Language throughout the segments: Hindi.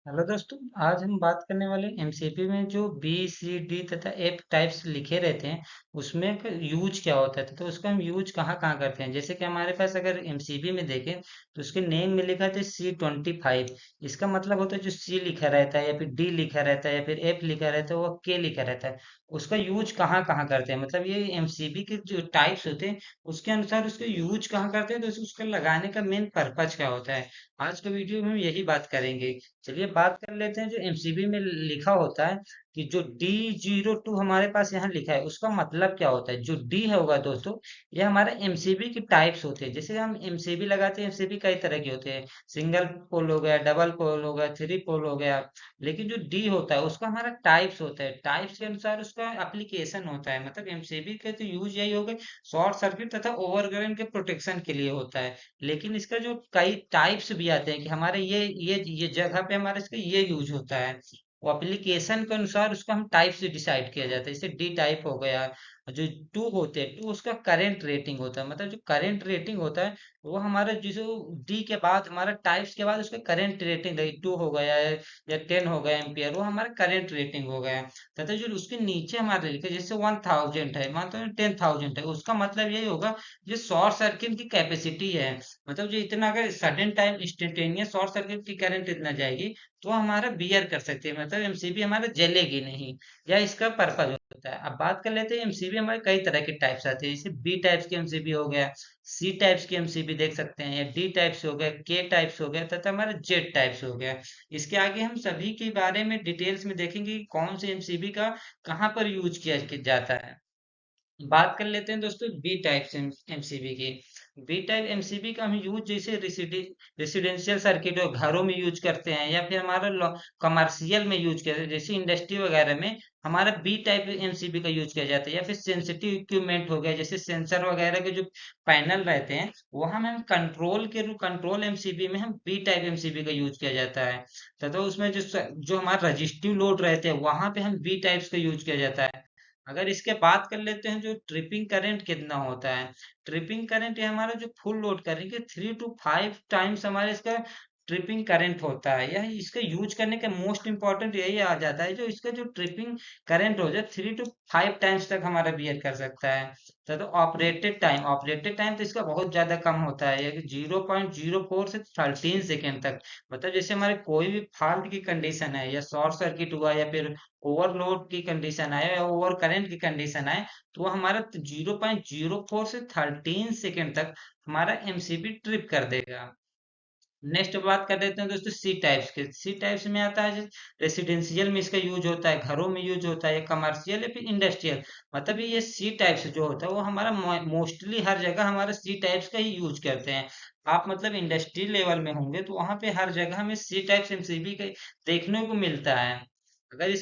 हेलो दोस्तों। आज हम बात करने वाले एमसीपी में जो बी सी डी तथा एफ टाइप्स लिखे रहते हैं उसमें यूज क्या होता है, तो उसका हम यूज कहाँ कहाँ करते हैं। जैसे कि हमारे पास अगर एमसीपी में देखें तो उसके नेम में लिखा था C25। इसका मतलब होता है जो सी लिखा रहता है या फिर डी लिखा रहता है या फिर एफ लिखा रहता है वो के लिखा रहता है। उसका यूज कहाँ कहाँ करते हैं, मतलब ये एमसीपी के जो टाइप्स होते हैं उसके अनुसार उसका यूज कहाँ करते हैं, तो उसका लगाने का मेन पर्पज क्या होता है। आज के वीडियो में हम यही बात करेंगे। चलिए बात कर लेते हैं जो एमसीबी में लिखा होता है कि जो D02 हमारे पास यहाँ लिखा है उसका मतलब क्या होता है। जो डी है होगा दोस्तों, ये हमारा एमसीबी की टाइप्स होते हैं। जैसे हम एमसीबी लगाते हैं, एमसीबी कई तरह के होते हैं। सिंगल पोल हो गया, डबल पोल हो गया, थ्री पोल हो गया। लेकिन जो डी होता है उसका हमारा टाइप्स होता है, टाइप्स के अनुसार उसका एप्लीकेशन होता है। मतलब एमसीबी के तो यूज यही हो गए शॉर्ट सर्किट तथा ओवरकरेंट के प्रोटेक्शन के लिए होता है। लेकिन इसका जो कई टाइप्स भी आते हैं कि हमारे ये जगह पे हमारे इसका ये यूज होता है। वो एप्लीकेशन के अनुसार उसका हम टाइप से डिसाइड किया जाता है। जैसे डी टाइप हो गया। जो टू होते हैं, टू उसका करंट रेटिंग होता है। मतलब जो करंट रेटिंग होता है वो हमारा जो डी के बाद हमारा टाइप्स के बाद उसका करंट रेटिंग रही, टू हो गया है या 10 हो गया एम्पियर, वो हमारा करंट रेटिंग हो गया। तथा जो उसके नीचे हमारे लिखे जैसे 1000 है, मतलब 10,000 है, उसका मतलब यही होगा जो शॉर्ट सर्किट की कैपेसिटी है। मतलब जो इतना अगर sudden time instantaneous short circuit की करंट इतना जाएगी तो हमारा बियर कर सकते हैं, मतलब एमसीबी हमारा जलेगी नहीं। या इसका पर्पज होता है। अब बात कर लेते हैं एमसीबी हमारे कई तरह के टाइप्स आते हैं। जैसे बी टाइप्स की एमसीबी हो गया, सी टाइप्स की एमसीबी देख सकते हैं, या डी टाइप्स हो गया, के टाइप्स हो गया तथा हमारा जेड टाइप्स हो गया। इसके आगे हम सभी के बारे में डिटेल्स में देखेंगे कि कौन से एमसीबी का कहाँ पर यूज किया जाता है। बात कर लेते हैं दोस्तों बी टाइप एमसीबी की। बी टाइप एमसीबी का हम यूज जैसे रेसिडेंशियल सर्किट और घरों में यूज करते हैं या फिर हमारा कमर्शियल में यूज करते हैं। जैसे इंडस्ट्री वगैरह में हमारा बी टाइप एमसीबी का यूज किया जाता है। या फिर सेंसिटिव इक्विपमेंट हो गया, जैसे सेंसर वगैरह के जो पैनल रहते हैं वहां में हम कंट्रोल एमसीबी में हम बी टाइप एमसीबी का यूज किया जाता है। तथा उसमें जो हमारा रजिस्टिव लोड रहते हैं वहां पे हम बी टाइप्स का यूज किया जाता है। अगर इसके बात कर लेते हैं जो ट्रिपिंग करंट कितना होता है। ट्रिपिंग करंट ये हमारा जो फुल लोड करेंगे 3 to 5 टाइम्स हमारे इसका ट्रिपिंग करंट होता है। यह इसका यूज करने का मोस्ट इंपॉर्टेंट यही आ जाता है जो इसका जो ट्रिपिंग करंट हो जाए 3 to 5 टाइम्स तक हमारा बियर कर सकता है। तो ऑपरेटेड टाइम तो इसका बहुत ज्यादा कम होता है, ये 0.04 से 13 सेकेंड तक। मतलब जैसे हमारे कोई भी फॉल्ट की कंडीशन है या शॉर्ट सर्किट हुआ या फिर ओवरलोड की कंडीशन आए या ओवर करंट की कंडीशन आए तो वो हमारा 0.04 से 13 सेकेंड तक हमारा एमसीबी ट्रिप कर देगा। नेक्स्ट बात कर लेते हैं दोस्तों सी टाइप्स के। सी टाइप्स में आता है रेसिडेंशियल में इसका यूज होता है, घरों में यूज होता है, कमर्शियल या फिर इंडस्ट्रियल। मतलब ये सी टाइप्स जो होता है वो हमारा मोस्टली हर जगह हमारा सी टाइप्स का ही यूज करते हैं। आप मतलब इंडस्ट्री लेवल में होंगे तो वहां पे हर जगह हमें सी टाइप्स एमसीबी का देखने को मिलता है। अगर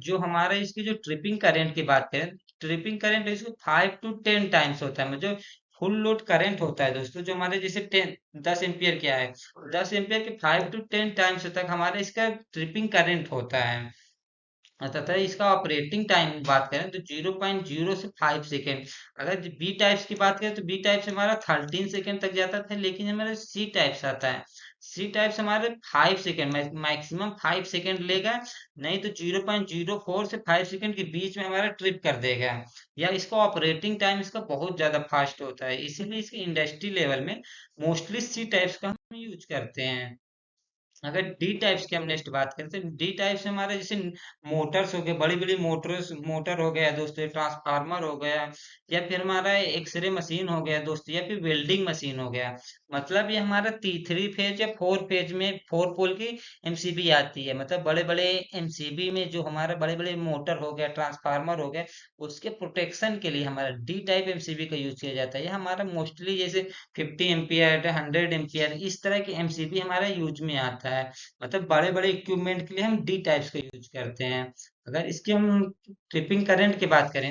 जो हमारा इसकी जो ट्रिपिंग करंट की बात करें, ट्रिपिंग करंट इसको 5 to 10 टाइम्स होता है। मतलब फुल लोड करंट होता है दोस्तों जो हमारे जैसे 10 एम्पियर क्या है, 10 एम्पियर के 5 to 10 टाइम्स तक हमारे इसका ट्रिपिंग करंट होता है। तथा इसका ऑपरेटिंग टाइम बात करें तो 0.0 से 5 सेकेंड। अगर बी टाइप्स की बात करें तो बी टाइप्स हमारा 13 सेकेंड तक जाता था, लेकिन हमारा सी टाइप्स आता है। सी टाइप्स हमारे 5 सेकेंड मैक्सिमम 5 सेकेंड लेगा, नहीं तो 0.04 से 5 सेकेंड के बीच में हमारा ट्रिप कर देगा। या इसका ऑपरेटिंग टाइम इसका बहुत ज्यादा फास्ट होता है, इसीलिए इसके इंडस्ट्री लेवल में मोस्टली सी टाइप्स का हम यूज करते हैं। अगर डी टाइप्स की हम नेक्स्ट बात करें तो डी टाइप्स हमारे जैसे मोटर्स हो गए, बड़ी बड़ी मोटर्स मोटर हो गया दोस्तों, ट्रांसफार्मर हो गया, या फिर हमारा एक्सरे मशीन हो गया दोस्तों, या फिर वेल्डिंग मशीन हो गया। मतलब ये हमारा 3 फेज या 4 फेज में 4 पोल की एमसीबी आती है। मतलब बड़े बड़े एमसीबी में जो हमारा बड़े बड़े मोटर हो गया, ट्रांसफार्मर हो गया, उसके प्रोटेक्शन के लिए हमारा डी टाइप एमसीबी का यूज किया जाता है। ये हमारा मोस्टली जैसे 50 एम्पियर 100 एम्पियर इस तरह के एमसीबी हमारे यूज में आता है। मतलब बड़े बड़े इक्विपमेंट के लिए हम डी टाइप्स का यूज करते हैं। अगर इसकी हम ट्रिपिंग करंट की बात करें,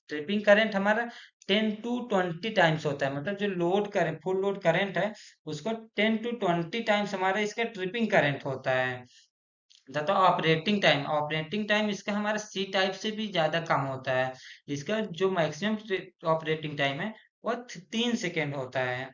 ट्रिपिंग करंट हमारा 10 to 20 टाइम्स होता है। मतलब जो load current full load current है उसको 10 to 20 टाइम्स हमारा इसका ट्रिपिंग करंट होता है। तथा ऑपरेटिंग टाइम इसका हमारा सी टाइप से भी ज्यादा कम होता है। इसका जो मैक्सिमम ऑपरेटिंग टाइम है वो 3 सेकेंड होता है।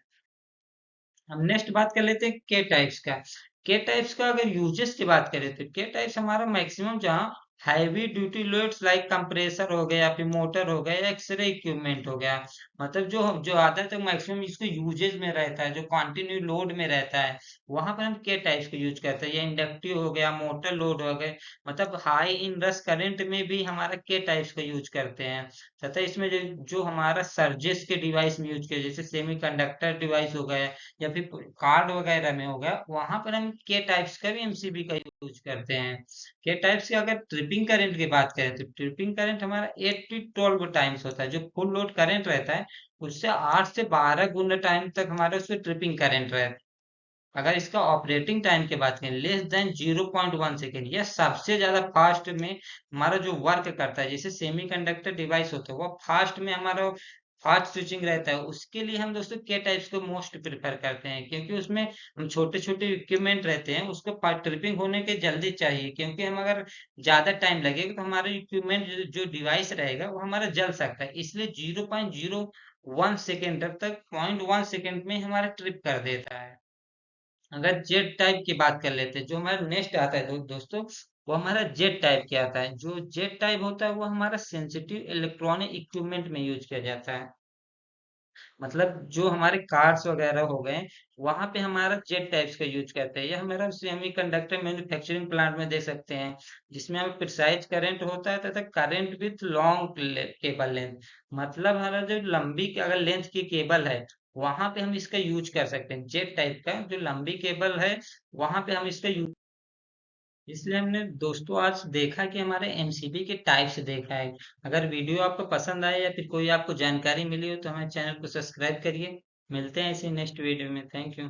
हम नेक्स्ट बात कर लेते हैं के टाइप्स का। के टाइप्स का अगर यूजेस की बात करें तो के टाइप्स हमारा मैक्सिमम जहाँ heavy duty loads like compressor हो गया, फिर मोटर हो गया, एक्सरे इक्विपमेंट हो गया, मतलब जो जो आता है तो मैक्सिमम इसको यूजेज में रहता है, जो कंटिन्यू लोड में रहता है, वहां पर हम के टाइप्स को यूज करते हैं। या इंडक्टिव हो गया, मोटर लोड हो गए, मतलब हाई इन रस करंट में भी हमारा के टाइप्स का यूज करते हैं। तथा इसमें जो जो हमारा सर्जेस के डिवाइस में यूज किया, जैसे सेमी कंडक्टर डिवाइस हो गया या फिर कार्ड वगैरह में हो गया, वहां पर हम के टाइप्स का भी एमसीबी का यूज करते हैं। के टाइप्स की अगर ट्रिपिंग करंट की बात करें तो ट्रिपिंग करंट हमारा 8 to 12 टाइम्स होता है। जो फुल लोड करंट रहता है उससे 8 से 12 गुना टाइम तक हमारे उसमें ट्रिपिंग करंट रहता है। अगर इसका ऑपरेटिंग टाइम की बात करें, लेस देन 0.1 सेकेंड, यह सबसे ज्यादा फास्ट में हमारा जो वर्क करता है। जैसे सेमी कंडक्टर डिवाइस होता है वो फास्ट में हमारा फास्ट स्विचिंग रहता है, उसके लिए हम दोस्तों के टाइप्स को मोस्ट प्रेफर करते हैं, क्योंकि उसमें हम छोटे छोटे इक्विपमेंट रहते हैं, उसको ट्रिपिंग होने के जल्दी चाहिए, क्योंकि हम अगर ज्यादा टाइम लगेगा तो हमारा इक्विपमेंट जो डिवाइस रहेगा वो हमारा जल सकता है। इसलिए 0.01 सेकेंड तक 0.1 सेकेंड में हमारा ट्रिप कर देता है। अगर जेट टाइप की बात कर लेते हैं, जो हमारा नेक्स्ट आता है दोस्तों, वो हमारा जेट टाइप के आता है। जो जेट टाइप होता है वो हमारा सेंसिटिव इलेक्ट्रॉनिक इक्विपमेंट में यूज किया जाता है। मतलब जो हमारे कार्स वगैरह हो गए, वहां पे हमारा जेट टाइप्स का यूज करते हैं। यह हमारा सेमी कंडक्टर मैन्युफैक्चरिंग प्लांट में दे सकते हैं, जिसमें हमें प्रिसाइज करंट होता है तथा current with long cable length. मतलब हमारा जो लंबी अगर लेंथ की केबल है, वहां पे हम इसका यूज कर सकते हैं। जेट टाइप का जो लंबी केबल है, वहां पे हम इसका यूज, इसलिए हमने दोस्तों आज देखा कि हमारे एमसीबी के टाइप्स देखा है। अगर वीडियो आपको पसंद आए या फिर कोई आपको जानकारी मिली हो तो हमारे चैनल को सब्सक्राइब करिए। मिलते हैं इसी नेक्स्ट वीडियो में। Thank you.